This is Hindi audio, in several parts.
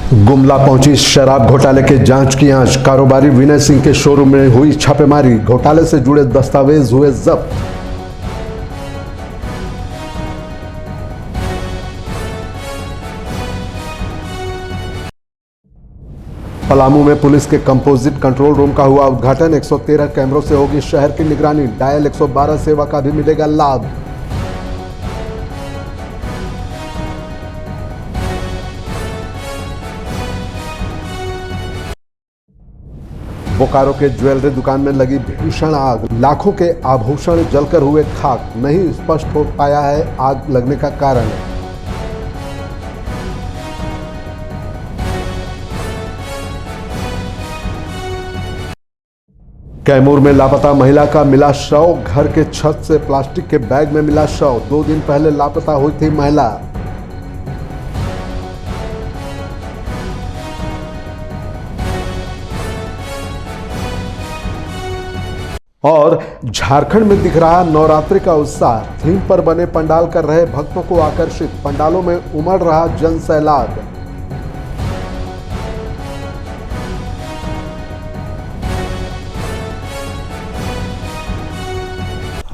गुमला पहुंची शराब घोटाले के जांच की आंच। कारोबारी विनय सिंह के शोरूम में हुई छापेमारी। घोटाले से जुड़े दस्तावेज हुए जब्त। पलामू में पुलिस के कंपोजिट कंट्रोल रूम का हुआ उद्घाटन। 113 कैमरों से होगी शहर की निगरानी। डायल 112 सेवा का भी मिलेगा लाभ। बोकारो के ज्वेलरी दुकान में लगी भीषण आग। लाखों के आभूषण जलकर हुए खाक। नहीं स्पष्ट हो पाया है आग लगने का कारण। कैमूर में लापता महिला का मिला शव। घर के छत से प्लास्टिक के बैग में मिला शव। 2 दिन पहले लापता हुई थी महिला। और झारखंड में दिख रहा नवरात्रि का उत्साह। थीम पर बने पंडाल कर रहे भक्तों को आकर्षित। पंडालों में उमड़ रहा जन सैलाब।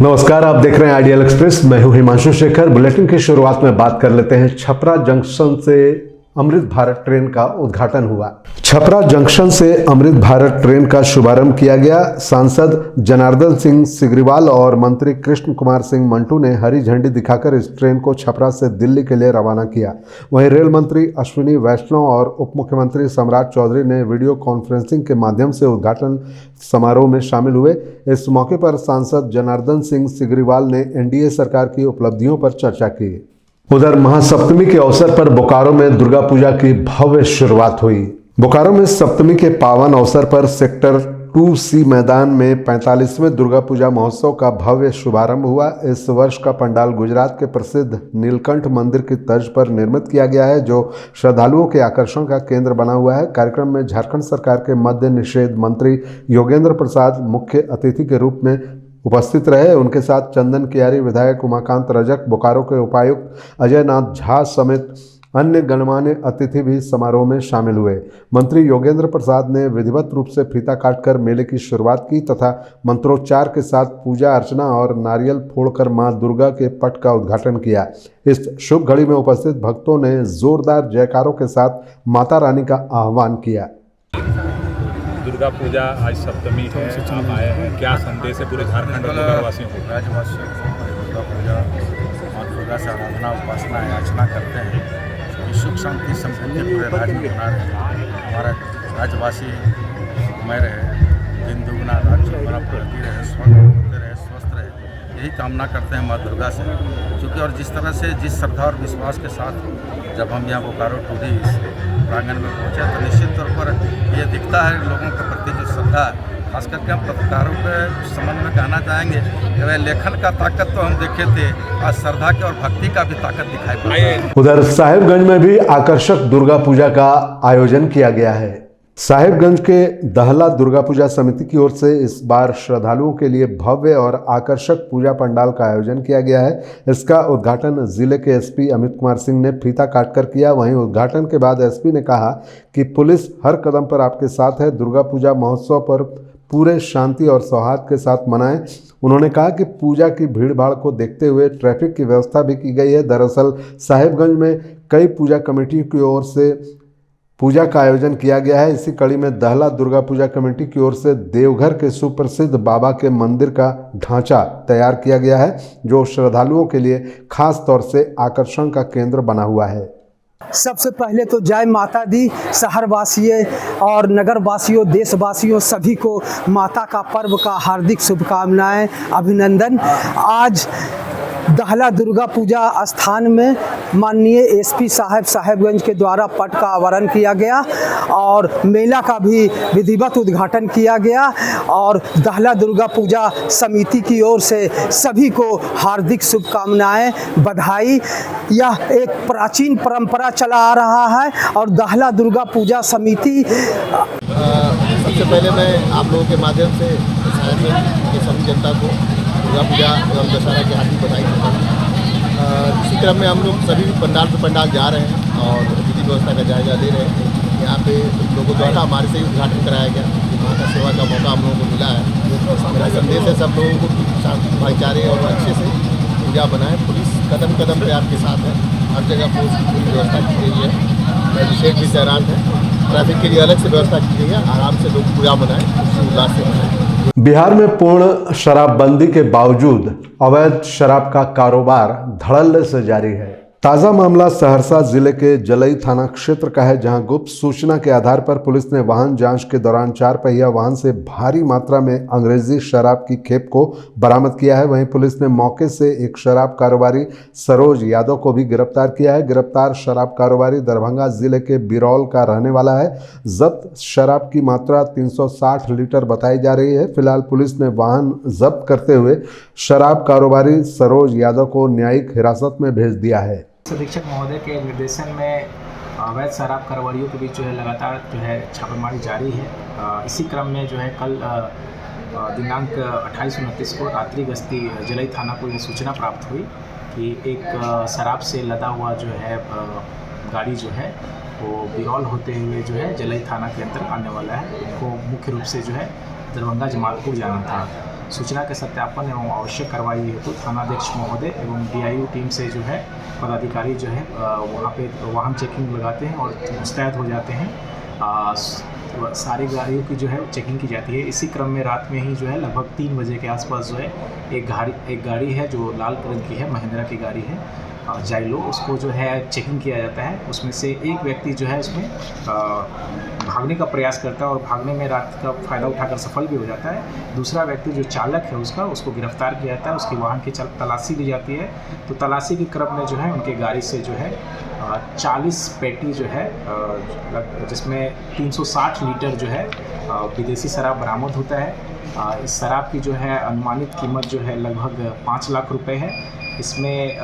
नमस्कार, आप देख रहे हैं आइडियल एक्सप्रेस। मैं हूं हिमांशु शेखर। बुलेटिन की शुरुआत में बात कर लेते हैं छपरा जंक्शन से अमृत भारत ट्रेन का उद्घाटन हुआ। छपरा जंक्शन से अमृत भारत ट्रेन का शुभारंभ किया गया। सांसद जनार्दन सिंह सिग्रीवाल और मंत्री कृष्ण कुमार सिंह मंटू ने हरी झंडी दिखाकर इस ट्रेन को छपरा से दिल्ली के लिए रवाना किया। वहीं रेल मंत्री अश्विनी वैष्णव और उप मुख्यमंत्री सम्राट चौधरी ने वीडियो कॉन्फ्रेंसिंग के माध्यम से उद्घाटन समारोह में शामिल हुए। इस मौके पर सांसद जनार्दन सिंह सिग्रीवाल ने एनडीए सरकार की उपलब्धियों पर चर्चा की। उधर महासप्तमी के अवसर पर बोकारो में दुर्गा पूजा की भव्य शुरुआत हुई। बोकारो में सप्तमी के पावन अवसर पर सेक्टर 2C मैदान में 45वें दुर्गा पूजा महोत्सव का भव्य शुभारंभ हुआ। इस वर्ष का पंडाल गुजरात के प्रसिद्ध नीलकंठ मंदिर की तर्ज पर निर्मित किया गया है, जो श्रद्धालुओं के आकर्षण का केंद्र बना हुआ है। कार्यक्रम में झारखंड सरकार के मद्य निषेध मंत्री योगेंद्र प्रसाद मुख्य अतिथि के रूप में उपस्थित रहे। उनके साथ चंदन कियारी, विधायक उमाकांत रजक, बोकारो के उपायुक्त अजय नाथ झा समेत अन्य गणमान्य अतिथि भी समारोह में शामिल हुए। मंत्री योगेंद्र प्रसाद ने विधिवत रूप से फीता काटकर मेले की शुरुआत की तथा मंत्रोच्चार के साथ पूजा अर्चना और नारियल फोड़कर मां दुर्गा के पट का उद्घाटन किया। इस शुभ घड़ी में उपस्थित भक्तों ने जोरदार जयकारों के साथ माता रानी का आह्वान किया। दुर्गा पूजा आज सप्तमी है, आप आए हैं, क्या संदेश है पूरे झारखंड और नगरवासियों को? राज्यवासियों को दुर्गा पूजा माँ दुर्गा से आराधना उपासना याचना करते हैं कि सुख शांति समृद्धि पूरे राज्य में बना रहे। हमारा राज्यवासी सुखमय रहे, दिन दुगुना रात चौगुना प्रगति रहे, स्वस्थ रहे, यही कामना करते हैं माँ दुर्गा से। क्योंकि और जिस तरह से जिस श्रद्धा और विश्वास के साथ जब हम यहाँ बोकारो टूडी प्रांगण में पहुँचे तो निश्चित तौर पर ये दिखता है लोगों के प्रति जो श्रद्धा है। खास करके हम पत्रकारों के संबंध में कहना चाहेंगे कि वह लेखन का ताकत तो हम देखे थे, आज श्रद्धा की और भक्ति का भी ताकत दिखाई पड़ी है। उधर साहिबगंज में भी आकर्षक दुर्गा पूजा का आयोजन किया गया है। साहिबगंज के दहला दुर्गा पूजा समिति की ओर से इस बार श्रद्धालुओं के लिए भव्य और आकर्षक पूजा पंडाल का आयोजन किया गया है। इसका उद्घाटन जिले के एसपी अमित कुमार सिंह ने फीता काटकर किया। वहीं उद्घाटन के बाद एसपी ने कहा कि पुलिस हर कदम पर आपके साथ है। दुर्गा पूजा महोत्सव पर पूरे शांति और सौहार्द के साथ मनाएं। उन्होंने कहा कि पूजा की भीड़ भाड़ को देखते हुए ट्रैफिक की व्यवस्था भी की गई है। दरअसल साहिबगंज में कई पूजा कमेटी की ओर से पूजा का आयोजन किया गया है। इसी कड़ी में दहला दुर्गा पूजा कमेटी की ओर से देवघर के सुप्रसिद्ध बाबा के मंदिर का ढांचा तैयार किया गया है, जो श्रद्धालुओं के लिए खास तौर से आकर्षण का केंद्र बना हुआ है। सबसे पहले तो जय माता दी। शहरवासियों और नगरवासियों, देशवासियों सभी को माता का पर्व का हार्दिक शुभकामनाएं, अभिनंदन। आज दहला दुर्गा पूजा स्थान में माननीय एसपी साहब साहेबगंज के द्वारा पट का आवरण किया गया और मेला का भी विधिवत उद्घाटन किया गया और दहला दुर्गा पूजा समिति की ओर से सभी को हार्दिक शुभकामनाएं, बधाई। यह एक प्राचीन परंपरा चला आ रहा है और दहला दुर्गा पूजा समिति सबसे पहले मैं आप लोगों के माध्यम से साहिबगंज की सभी जनता को दुर्गा पूजा एवं दशहरा की हार्दिक बधाई देता हूँ। इसी क्रम में हम लोग सभी पंडाल पे पंडाल जा रहे हैं और विधि व्यवस्था का जायजा ले रहे हैं। यहाँ पे लोगों द्वारा हमारे से ही उद्घाटन कराया गया। वहाँ का सेवा का मौका हम लोगों को मिला है। मेरा संदेश है सब लोगों को शांति भाईचारे और अच्छे से पूजा बनाए। पुलिस कदम कदम पे आपके साथ है, हर जगह पूरी व्यवस्था की गई है। मजिस्ट्रेट भी तैनात है, ट्रैफिक के लिए अलग से व्यवस्था की गई है। आराम से लोग पूजा बनाएं, खुशी उल्लास से बनाएं। बिहार में पूर्ण शराबबंदी के बावजूद अवैध शराब का कारोबार धड़ल्ले से जारी है। ताज़ा मामला सहरसा जिले के जलई थाना क्षेत्र का है, जहां गुप्त सूचना के आधार पर पुलिस ने वाहन जांच के दौरान 4 पहिया वाहन से भारी मात्रा में अंग्रेजी शराब की खेप को बरामद किया है। वहीं पुलिस ने मौके से एक शराब कारोबारी सरोज यादव को भी गिरफ्तार किया है। गिरफ्तार शराब कारोबारी दरभंगा जिले के बिरौल का रहने वाला है। जब्त शराब की मात्रा 360 लीटर बताई जा रही है। फिलहाल पुलिस ने वाहन जब्त करते हुए शराब कारोबारी सरोज यादव को न्यायिक हिरासत में भेज दिया है। अधीक्षक महोदय के निर्देशन में अवैध शराब कारोबारियों के बीच जो है लगातार जो है छापेमारी जारी है। इसी क्रम में जो है कल दिनांक 28-29 को रात्रि गश्ती जलई थाना को ये सूचना प्राप्त हुई कि एक शराब से लदा हुआ जो है गाड़ी जो है वो बिरौल होते हुए जो है जलई थाना के अंदर आने वाला है। उनको मुख्य रूप से जो है दरभंगा जमालपुर जाना था। सूचना के सत्यापन एवं आवश्यक कार्रवाई हेतु थानाध्यक्ष महोदय एवं DIU टीम से जो है पदाधिकारी जो है वहाँ पे वाहन चेकिंग लगाते हैं और मुस्तैद हो जाते हैं। सारी गाड़ियों की जो है चेकिंग की जाती है। इसी क्रम में रात में ही जो है लगभग 3 बजे के आसपास जो है एक गाड़ी है जो लाल रंग की है, महिंद्रा की गाड़ी है जाइलो, उसको जो है चेकिंग किया जाता है। उसमें से एक व्यक्ति जो है उसमें भागने का प्रयास करता है और भागने में रात का फ़ायदा उठाकर सफल भी हो जाता है। दूसरा व्यक्ति जो चालक है उसको गिरफ्तार किया जाता है। उसकी वाहन की तलाशी ली जाती है। तो तलाशी के क्रम में जो है उनके गाड़ी से जो है 40 पेटी जो है जिसमें 360 लीटर जो है विदेशी शराब बरामद होता है। इस शराब की जो है अनुमानित कीमत जो है लगभग 5 लाख रुपए है। इसमें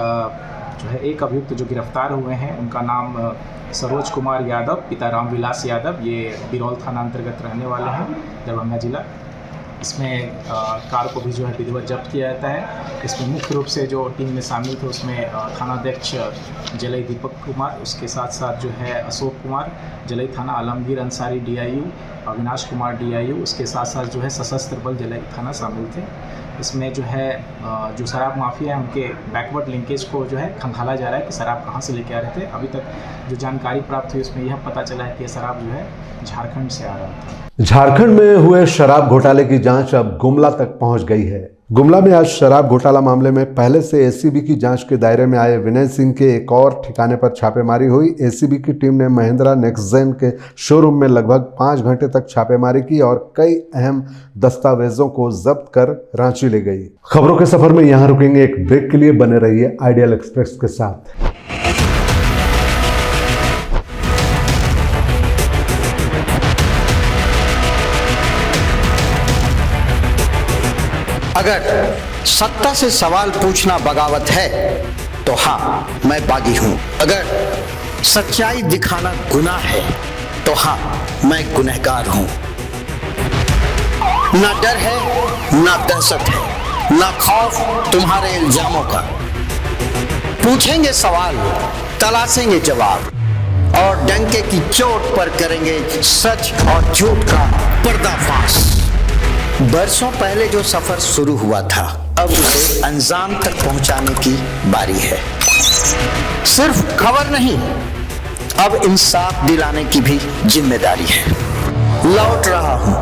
जो है एक अभियुक्त जो गिरफ्तार हुए हैं उनका नाम सरोज कुमार यादव पिता रामविलास यादव, ये बिरौल थाना अंतर्गत रहने वाले हैं, दरभंगा जिला। इसमें कार को भी जो है विधिवत जब्त किया जाता है। इसमें मुख्य रूप से जो टीम में शामिल थे उसमें थानाध्यक्ष जलई दीपक कुमार, उसके साथ साथ जो है अशोक कुमार जलई थाना, आलमगीर अंसारी DIU, अविनाश कुमार DIU, उसके साथ साथ जो है सशस्त्र बल जलई थाना शामिल थे। इसमें जो है जो शराब माफिया है उनके बैकवर्ड लिंकेज को जो है खंगाला जा रहा है कि शराब कहाँ से लेके आ रहे थे। अभी तक जो जानकारी प्राप्त हुई उसमें यह पता चला है कि यह शराब जो है झारखंड से आ रहा था। झारखंड में हुए शराब घोटाले की जांच अब गुमला तक पहुंच गई है। गुमला में आज शराब घोटाला मामले में पहले से ACB की जांच के दायरे में आए विनय सिंह के एक और ठिकाने पर छापेमारी हुई। ACB की टीम ने महिंद्रा नेक्सजेन के शोरूम में लगभग 5 घंटे तक छापेमारी की और कई अहम दस्तावेजों को जब्त कर रांची ले गई। खबरों के सफर में यहाँ रुकेंगे, एक ब्रेक के लिए बने रहिए आइडियल एक्सप्रेस के साथ। अगर सत्ता से सवाल पूछना बगावत है तो हाँ, मैं बागी हूं। अगर सच्चाई दिखाना गुनाह है तो हाँ, मैं गुनहगार हूं। ना डर है, ना दहशत है, ना खौफ तुम्हारे इल्जामों का। पूछेंगे सवाल, तलाशेंगे जवाब और डंके की चोट पर करेंगे सच और झूठ का पर्दाफाश। बरसों पहले जो सफर शुरू हुआ था, अब उसे अंजाम तक पहुंचाने की बारी है। सिर्फ खबर नहीं, अब इंसाफ दिलाने की भी जिम्मेदारी है। लौट रहा हूं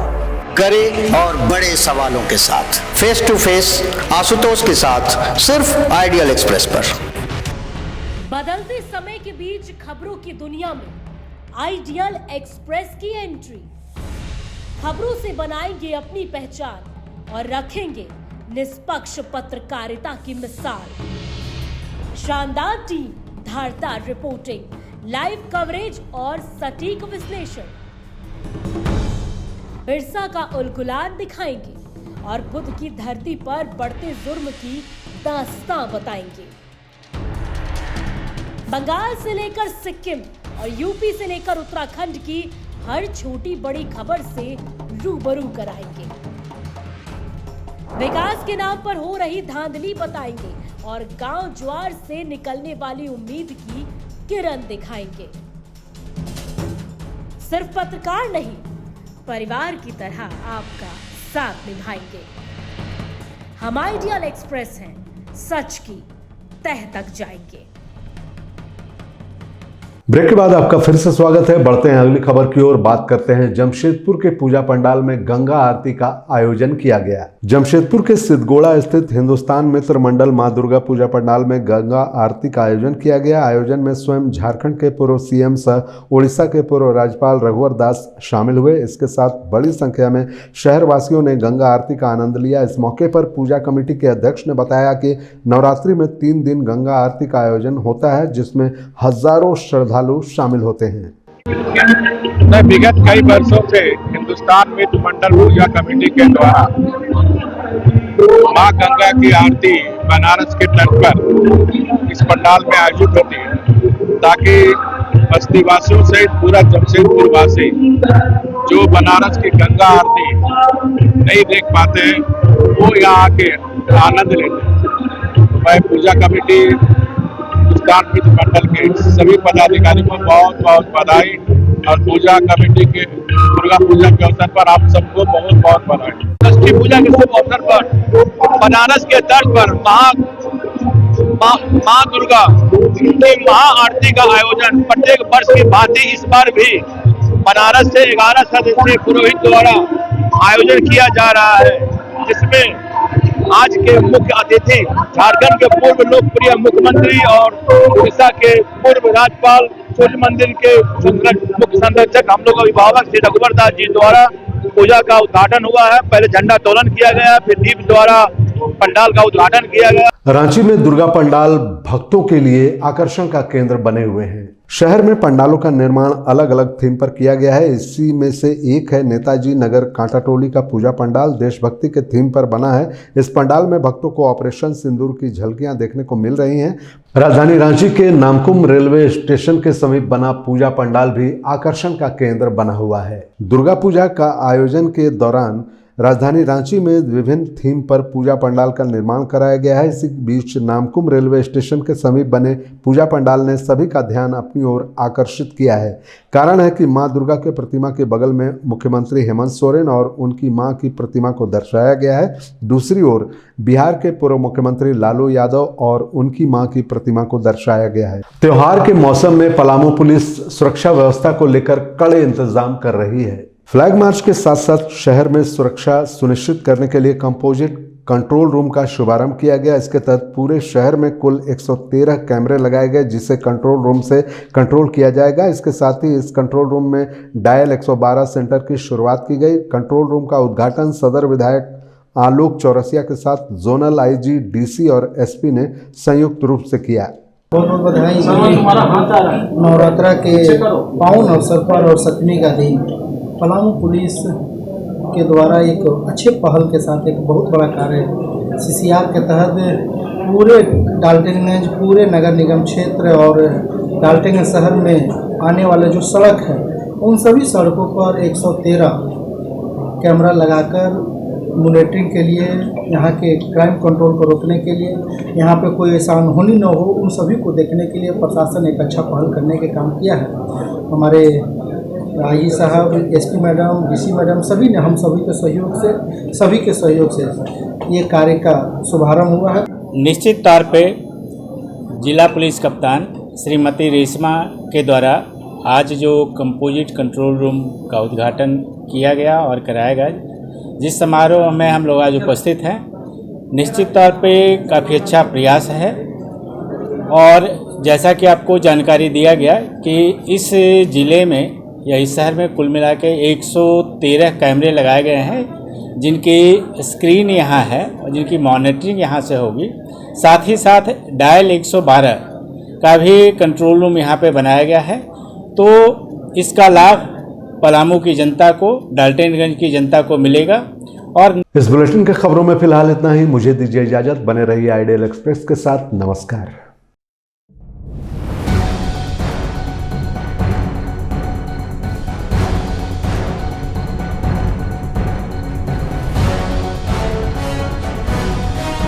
कड़े और बड़े सवालों के साथ, फेस टू फेस आशुतोष के साथ, सिर्फ आइडियल एक्सप्रेस पर। बदलते समय के बीच खबरों की दुनिया में आइडियल एक्सप्रेस की एंट्री। खबरों से बनाएंगे अपनी पहचान और रखेंगे निष्पक्ष पत्रकारिता की मिसाल। शानदार टीम, धारदार रिपोर्टिंग, लाइव कवरेज और सटीक विश्लेषण। बिरसा का उलगुलान दिखाएंगे और बुध की धरती पर बढ़ते जुर्म की दास्तां बताएंगे। बंगाल से लेकर सिक्किम और यूपी से लेकर उत्तराखंड की हर छोटी बड़ी खबर से रूबरू कराएंगे। विकास के नाम पर हो रही धांधली बताएंगे और गांव ज्वार से निकलने वाली उम्मीद की किरण दिखाएंगे। सिर्फ पत्रकार नहीं, परिवार की तरह आपका साथ निभाएंगे। हम आइडियल एक्सप्रेस हैं, सच की तह तक जाएंगे। ब्रेक के बाद आपका फिर से स्वागत है। बढ़ते हैं अगली खबर की ओर। बात करते हैं जमशेदपुर के पूजा पंडाल में गंगा आरती का आयोजन किया गया। जमशेदपुर के सिद्धगोड़ा स्थित हिंदुस्तान मित्र मंडल मां दुर्गा पूजा पंडाल में गंगा आरती का आयोजन किया गया। आयोजन में स्वयं झारखंड के पूर्व सीएम सह उड़ीसा के पूर्व राज्यपाल रघुवर दास शामिल हुए। इसके साथ बड़ी संख्या में शहरवासियों ने गंगा आरती का आनंद लिया। इस मौके पर पूजा कमेटी के अध्यक्ष ने बताया कि नवरात्रि में 3 दिन गंगा आरती का आयोजन होता है, जिसमें हजारों श्रद्धालु शामिल होते हैं। विगत कई वर्षों से हिंदुस्तान मित्र मंडल पूजा कमेटी के द्वारा मां गंगा की आरती बनारस के तट पर इस पंडाल में आयोजित होती है, ताकि बस्ती वासियों सहित पूरा जमशेदपुर वासी जो बनारस की गंगा आरती नहीं देख पाते हैं वो यहाँ आके आनंद लेते हैं। मैं पूजा कमेटी हिंदुस्तान मित्र मंडल के सभी पदाधिकारियों को बहुत बहुत बधाई और पूजा कमेटी के दुर्गा पूजा के अवसर पर आप सबको बहुत बहुत बधाई। षष्ठी पूजा के शुभ अवसर पर बनारस के तट पर मां दुर्गा की महा आरती का आयोजन प्रत्येक वर्ष की भांति इस बार भी बनारस से 11 सदस्यीय पुरोहित द्वारा आयोजन किया जा रहा है, जिसमें आज के मुख्य अतिथि झारखंड के पूर्व लोकप्रिय मुख्यमंत्री और उड़ीसा के पूर्व राज्यपाल सूर्य मंदिर के मुख्य संरक्षक हम लोग अभिभावक श्री रघुवर दास जी द्वारा पूजा का उद्घाटन हुआ है। पहले झंडा तोलन किया गया, फिर दीप द्वारा पंडाल का उद्घाटन किया गया। रांची में दुर्गा पंडाल भक्तों के लिए आकर्षण का केंद्र बने हुए हैं। शहर में पंडालों का निर्माण अलग अलग थीम पर किया गया है। इसी में से एक है नेताजी नगर कांटाटोली का पूजा पंडाल। देशभक्ति के थीम पर बना है। इस पंडाल में भक्तों को ऑपरेशन सिंदूर की झलकियां देखने को मिल रही हैं। राजधानी रांची के नामकुम रेलवे स्टेशन के समीप बना पूजा पंडाल भी आकर्षण का केंद्र बना हुआ है। दुर्गा पूजा का आयोजन के दौरान राजधानी रांची में विभिन्न थीम पर पूजा पंडाल का निर्माण कराया गया है। इसी बीच नामकुम रेलवे स्टेशन के समीप बने पूजा पंडाल ने सभी का ध्यान अपनी ओर आकर्षित किया है। कारण है कि मां दुर्गा के प्रतिमा के बगल में मुख्यमंत्री हेमंत सोरेन और उनकी मां की प्रतिमा को दर्शाया गया है। दूसरी ओर बिहार के पूर्व मुख्यमंत्री लालू यादव और उनकी मां की प्रतिमा को दर्शाया गया है। त्योहार के मौसम में पलामू पुलिस सुरक्षा व्यवस्था को लेकर कड़े इंतजाम कर रही है। फ्लैग मार्च के साथ साथ शहर में सुरक्षा सुनिश्चित करने के लिए कंपोजिट कंट्रोल रूम का शुभारंभ किया गया। इसके तहत पूरे शहर में कुल 113 कैमरे लगाए गए, जिसे कंट्रोल रूम से कंट्रोल किया जाएगा। इसके साथ ही इस कंट्रोल रूम में डायल 112 सेंटर की शुरुआत की गई। कंट्रोल रूम का उद्घाटन सदर विधायक आलोक चौरसिया के साथ जोनल आईजी, डीसी और एसपी ने संयुक्त रूप से किया। बहुत बहुत बधाई। नवरात्रा के पावन अवसर पर और 7वीं का दिन पलामू पुलिस के द्वारा एक अच्छे पहल के साथ एक बहुत बड़ा कार्य सीसीआर के तहत पूरे डाल्टनगंज, पूरे नगर निगम क्षेत्र और डाल्टनगंज शहर में आने वाले जो सड़क है उन सभी सड़कों पर 113 कैमरा लगाकर मॉनिटरिंग के लिए, यहाँ के क्राइम कंट्रोल को रोकने के लिए, यहाँ पे कोई ऐसा अनहोनी न हो उन सभी को देखने के लिए प्रशासन एक अच्छा पहल करने के काम किया है। हमारे आईजी साहब, एसपी मैडम, डीसी मैडम सभी ने हम सभी के सहयोग से ये कार्य का शुभारंभ हुआ है। निश्चित तौर पे जिला पुलिस कप्तान श्रीमती रेशमा के द्वारा आज जो कंपोजिट कंट्रोल रूम का उद्घाटन किया गया और कराया गया, जिस समारोह में हम लोग आज उपस्थित हैं, निश्चित तौर पे काफ़ी अच्छा प्रयास है। और जैसा कि आपको जानकारी दिया गया कि इस ज़िले में या इस शहर में कुल मिला के 113 कैमरे लगाए गए हैं, जिनकी स्क्रीन यहाँ है और जिनकी मॉनिटरिंग यहाँ से होगी। साथ ही साथ डायल 112 का भी कंट्रोल रूम यहाँ पे बनाया गया है। तो इसका लाभ पलामू की जनता को, डाल्टनगंज की जनता को मिलेगा। और इस बुलेटिन के खबरों में फिलहाल इतना ही। मुझे दीजिए इजाजत। बने रहिए आइडियल एक्सप्रेस के साथ। नमस्कार।